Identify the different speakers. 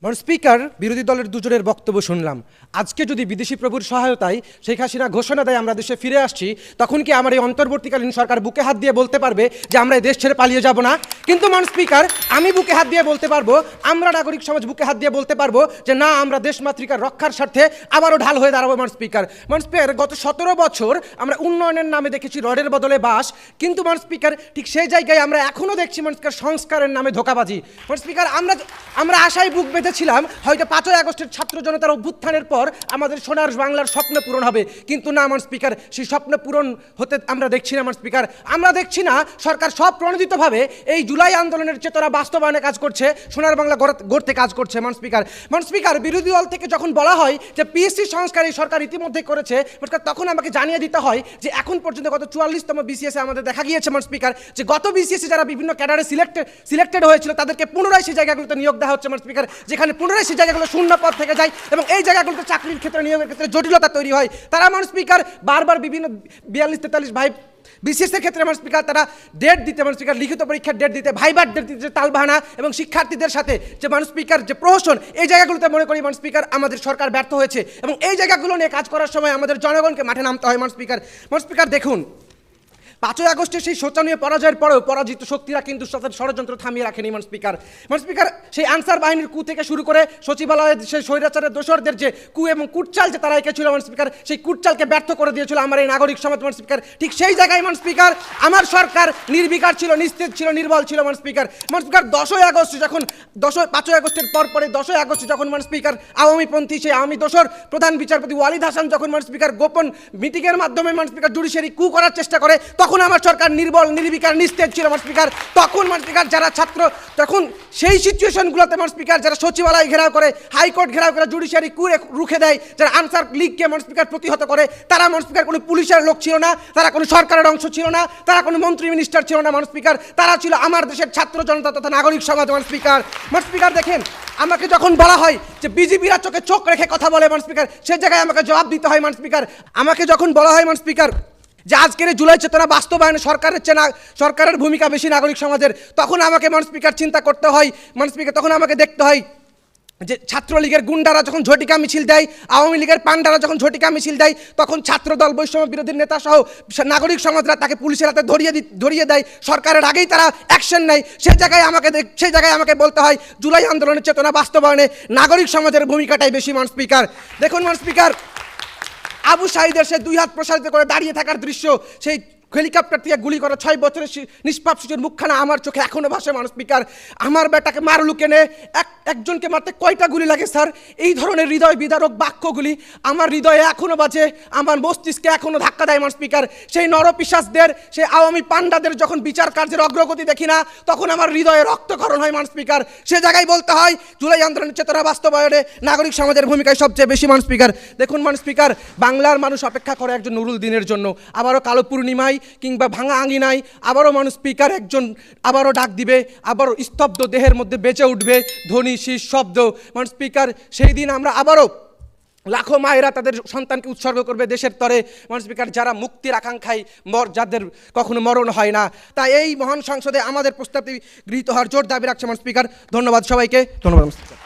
Speaker 1: Speaker, বিরোধী দলের দুজনের বক্তব্য শুনলাম। আজকে যদি বিদেশি প্রভুর সহায়তায় শেখ হাসিনা ঘোষণা দেয় আমরা দেশে ফিরে আসছি, তখন কি আমার এই অন্তর্বর্তীকালীন সরকার বুকে হাত দিয়ে বলতে পারবে যে আমরা এই দেশ ছেড়ে পালিয়ে যাব না? কিন্তু স্পিকার, আমি বুকে হাত দিয়ে বলতে পারবো, আমরা নাগরিক সমাজ বুকে হাত দিয়ে বলতে পারবো যে না, আমরা দেশমাতৃকার রক্ষার স্বার্থে আবারও ঢাল হয়ে দাঁড়াবো। স্পিকার, গত 17 বছর আমরা উন্নয়নের নামে দেখেছি রডের বদলে বাঁশ, কিন্তু স্পিকার ঠিক সেই জায়গায় আমরা এখনও দেখছি সংস্কারের নামে ধোঁকাবাজি। স্পিকার, আমরা আশায় বুক বেঁধেছিলাম হয়তো 5ই আগস্টের ছাত্র জনতার অভ্যুত্থানের পর আমাদের সোনার বাংলার স্বপ্ন পূরণ হবে, কিন্তু না স্পিকার, সেই স্বপ্ন পূরণ হতে আমরা দেখছি না। স্পিকার, আমরা দেখছি না সরকার সব প্রণোদিতভাবে এই জুলাই আন্দোলনের চেতনা বাস্তবায়নে কাজ করছে, সোনার বাংলা গড়তে কাজ করছে। স্পিকার, বিরোধী দল থেকে যখন বলা হয় যে পিএসসি সংস্কার এই সরকার ইতিমধ্যে করেছে, তখন আমাকে জানিয়ে দিতে হয় যে এখন পর্যন্ত গত 44তম বিসিএস আমাদের দেখা গিয়েছে স্পিকার, যে গত বিসিএস যারা বিভিন্ন ক্যাডারে সিলেক্টেড হয়েছিল তাদেরকে পুনরায় সেই জায়গাগুলোতে নিয়োগ দেওয়া হচ্ছে স্পিকার, যেখানে পুনরায় সেই জায়গাগুলো শূন্য পদ থেকে যায় এবং এই জায়গাগুলোতে চাকরির ক্ষেত্রে নিয়োগের ক্ষেত্রে জটিলতা তৈরি হয়। তারা স্পিকার বারবার বিভিন্ন 42-43 ভাই বিসিএস এর ক্ষেত্রে স্পিকার তারা ডেট দিতে স্পিকার, লিখিত পরীক্ষার ডেট দিতে, ভাইবার ডেট দিতে তালবাহানা এবং শিক্ষার্থীদের সাথে যে স্পিকার যে প্রহসন, এই জায়গাগুলোতে মনে করি স্পিকার আমাদের সরকার ব্যর্থ হয়েছে এবং এই জায়গাগুলো নিয়ে কাজ করার সময় আমাদের জনগণকে মাঠে নামতে হয়। স্পিকার দেখুন, 5ই আগস্টের সেই শোচনীয় পরাজয়ের পরেও পরাজিত শক্তিরা কিন্তু ষড়যন্ত্র থামিয়ে রাখেনি স্পিকার। সেই আনসার বাহিনীর কু থেকে শুরু করে সচিবালয়ের সেই স্বৈরাচারের দোসরদের যে কু এবং কুটচাল যে তারা এঁকেছিল স্পিকার, সেই কুটচালকে ব্যর্থ করে দিয়েছিল আমার এই নাগরিক সমাজ স্পিকার। ঠিক সেই জায়গায় স্পিকার আমার সরকার নির্বিকার ছিল, নিস্তেজ ছিল, নির্বল ছিল স্পিকার। 5ই আগস্টের পরে 10ই আগস্ট যখন স্পিকার আওয়ামীপন্থী সেই আওয়ামী দোসর প্রধান বিচারপতি ওয়ালিদ হাসান যখন স্পিকার গোপন মিটিংয়ের মাধ্যমে স্পিকার জুডিশিয়ারি কু করার চেষ্টা করে, তখন আমার সরকার নির্বল, নির্বিকার, নিস্তেজ ছিল স্পিকার। তখন স্পিকার যারা ছাত্র, তখন সেই সিচুয়েশনগুলোতে স্পিকার যারা সচিবালয় ঘেরাও করে, হাইকোর্ট ঘেরাও করে, জুডিশিয়ারি রুখে দেয়, যারা আনসার লিগকে স্পিকার প্রতিহত করে, তারা স্পিকার কোনো পুলিশের লোক ছিল না, তারা কোনো সরকারের অংশ ছিল না, তারা কোনো মন্ত্রী মিনিস্টার ছিল না স্পিকার, তারা ছিল আমার দেশের ছাত্র জনতা তথা নাগরিক সমাজ স্পিকার। দেখেন, আমাকে যখন বলা হয় যে বিজেপিরা চোখ রেখে কথা বলে স্পিকার, সেই জায়গায় আমাকে জবাব দিতে হয় স্পিকার। আমাকে যখন বলা হয় স্পিকার যে আজকের জুলাই চেতনা বাস্তবায়নে সরকারের ভূমিকা বেশি নাগরিক সমাজের, তখন আমাকে স্পিকার চিন্তা করতে হয় স্পিকার, তখন আমাকে দেখতে হয় যে ছাত্রলীগের গুন্ডারা যখন ঝটিকা মিছিল দেয়, আওয়ামী লীগের পান্ডারা যখন ঝটিকা মিছিল দেয়, তখন ছাত্রদল, বৈষম্য বিরোধী নেতা সহ নাগরিক সমাজরা তাকে পুলিশের হাতে ধরিয়ে দেয়, সরকারের আগেই তারা অ্যাকশন নেয়। সেই জায়গায় আমাকে বলতে হয় জুলাই আন্দোলনের চেতনা বাস্তবায়নে নাগরিক সমাজের ভূমিকাটাই বেশি স্পিকার। দেখুন স্পিকার, আবু সাঈদের সে 2 হাত প্রসারিত করে দাঁড়িয়ে থাকার দৃশ্য, সেই হেলিকপ্টার থেকে গুলি করা 6 বছরের নিষ্পাপ শিশুর মুখখানা আমার চোখে এখনো ভাসে স্পিকার। আমার বেটাকে মারলু কেনে, একজনকে মারতে কয়টা গুলি লাগে স্যার? এই ধরনের হৃদয় বিদারক বাক্যগুলি আমার হৃদয়ে এখনো বাজে, আমার মস্তিষ্কে এখনো ধাক্কা দেয় স্পিকার। সেই নরপিশাচদের, সেই আওয়ামী পান্ডাদের যখন বিচার কার্যের অগ্রগতি দেখি না, তখন আমার হৃদয়ে রক্তক্ষরণ হয় স্পিকার। সে জায়গায় বলতে হয় জুলাই আন্দোলনের চেতনা বাস্তবায়নে নাগরিক সমাজের ভূমিকায় সবচেয়ে বেশি স্পিকার। দেখুন স্পিকার, বাংলার মানুষ অপেক্ষা করে একজন নুরুল দিনের জন্য, আবারও কালো পূর্ণিমায় কিংবা ভাঙা আঙিনায় আবারও স্পিকার একজন আবারও ডাক দিবে, আবারও স্তব্ধ দেহের মধ্যে বেঁচে উঠবে ধ্বনি শীষ শব্দ স্পিকার। সেই দিন আমরা আবারও লাখো মায়েরা তাদের সন্তানকে উৎসর্গ করবে দেশের তরে স্পিকার, যারা মুক্তির আকাঙ্ক্ষায় যাদের কখনো মরণ হয় না। তাই এই মহান সংসদে আমাদের প্রস্তাবটি গৃহীত হওয়ার জোর দাবি রাখছে স্পিকার। ধন্যবাদ সবাইকে। ধন্যবাদ স্পিকার।